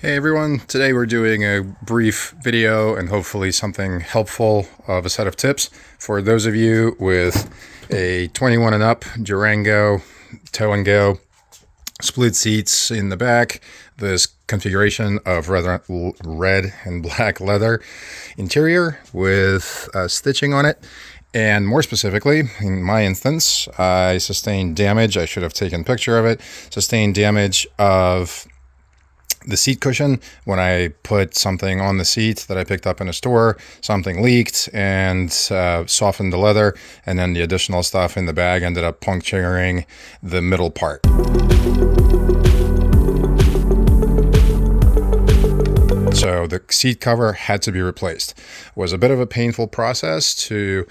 Hey everyone, today we're doing a brief video and hopefully something helpful of a set of tips for those of you with a 21 and up Durango tow and go split seats in the back, this configuration of red and black leather interior with stitching on it. And more specifically, in my instance, I sustained damage. I should have taken a picture of it. Sustained damage of the seat cushion when I put something on the seat that I picked up in a store. Something leaked and softened the leather, and then the additional stuff in the bag ended up puncturing the middle part. So the seat cover had to be replaced. It was a bit of a painful process to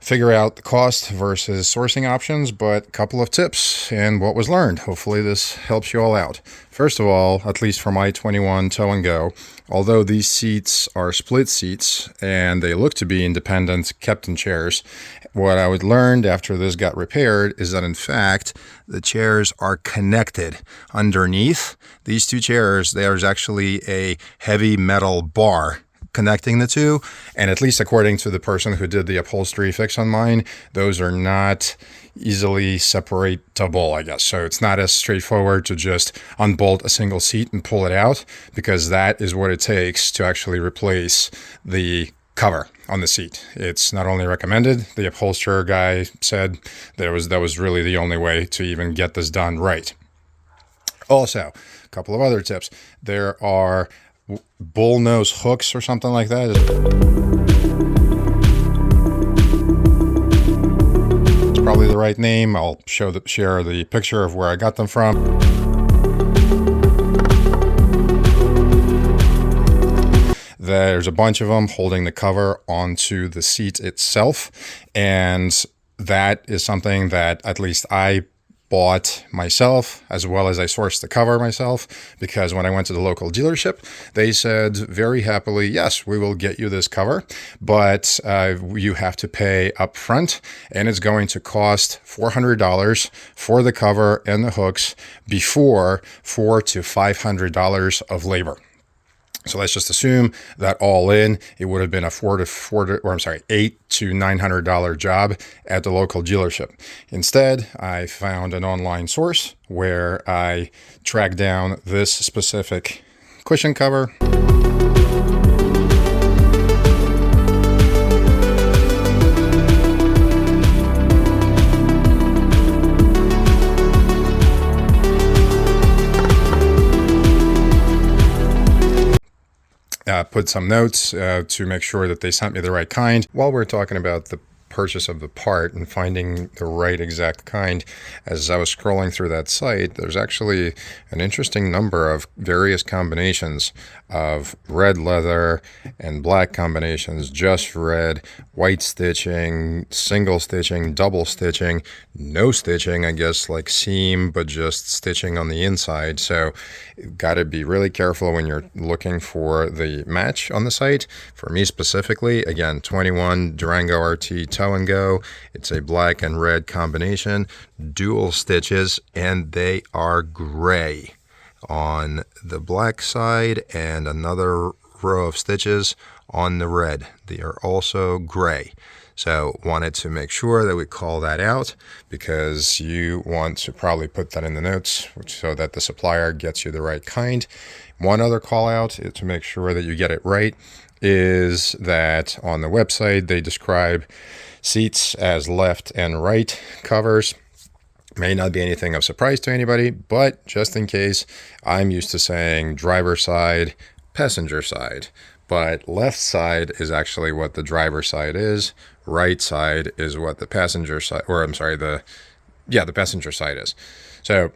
figure out the cost versus sourcing options, but a couple of tips and what was learned. Hopefully this helps you all out. First of all, at least for my 21 tow and go, although these seats are split seats and they look to be independent captain chairs, what I would learned after this got repaired is that in fact the chairs are connected underneath these two chairs. There's actually a heavy metal bar connecting the two, and at least according to the person who did the upholstery fix on mine, those are not easily separatable, I guess. So it's not as straightforward to just unbolt a single seat and pull it out, because that is what it takes to actually replace the cover on the seat. It's not only recommended, the upholsterer guy said that was really the only way to even get this done right. Also, a couple of other tips. There are bull nose hooks or something like that. It's probably the right name. I'll share the picture of where I got them from. There's a bunch of them holding the cover onto the seat itself, and that is something that at least I bought myself, as well as I sourced the cover myself, because when I went to the local dealership, they said very happily, yes, we will get you this cover, but you have to pay up front, and it's going to cost $400 for the cover and the hooks before $400 to $500 of labor. So let's just assume that all in, it would have been a $800 to $900 job at the local dealership. Instead, I found an online source where I tracked down this specific cushion cover. Put some notes to make sure that they sent me the right kind. While we're talking about the purchase of the part and finding the right exact kind, as I was scrolling through that site, there's actually an interesting number of various combinations of red leather and black combinations, just red, white stitching, single stitching, double stitching, no stitching, I guess like seam, but just stitching on the inside. So got to be really careful when you're looking for the match on the site. For me specifically, again, 21 Durango RT tow and go. It's a black and red combination, dual stitches, and they are gray on the black side and another row of stitches on the red. They are also gray. So wanted to make sure that we call that out, because you want to probably put that in the notes so that the supplier gets you the right kind. One other call out to make sure that you get it right is that on the website they describe seats as left and right covers. May not be anything of surprise to anybody, but just in case, I'm used to saying driver side, passenger side, but left side is actually what the driver side is. Right side is what the passenger side, the passenger side is. So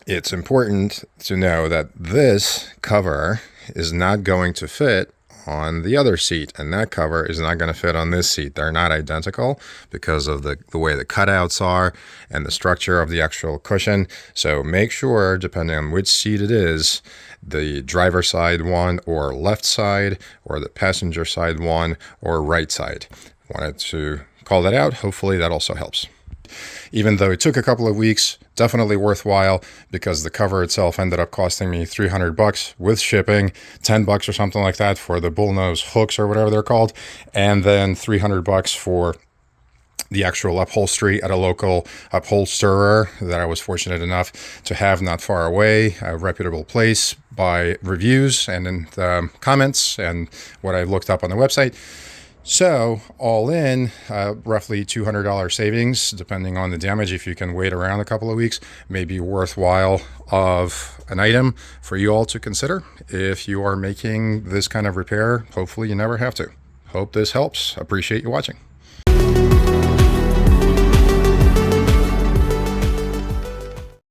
it's important to know that this cover is not going to fit on the other seat, and that cover is not going to fit on this seat. They're not identical because of the way the cutouts are and the structure of the actual cushion. So make sure, depending on which seat it is, the driver side one or left side, or the passenger side one or right side. Wanted to call that out. Hopefully that also helps. even though it took a couple of weeks, definitely worthwhile, because the cover itself ended up costing me $300 with shipping, $10 or something like that for the bullnose hooks or whatever they're called, and then $300 for the actual upholstery at a local upholsterer that I was fortunate enough to have not far away, a reputable place by reviews and in the comments and what I looked up on the website. So all in, roughly $200 savings, depending on the damage. If you can wait around a couple of weeks, may be worthwhile of an item for you all to consider. If you are making this kind of repair, hopefully you never have to. Hope this helps. Appreciate you watching.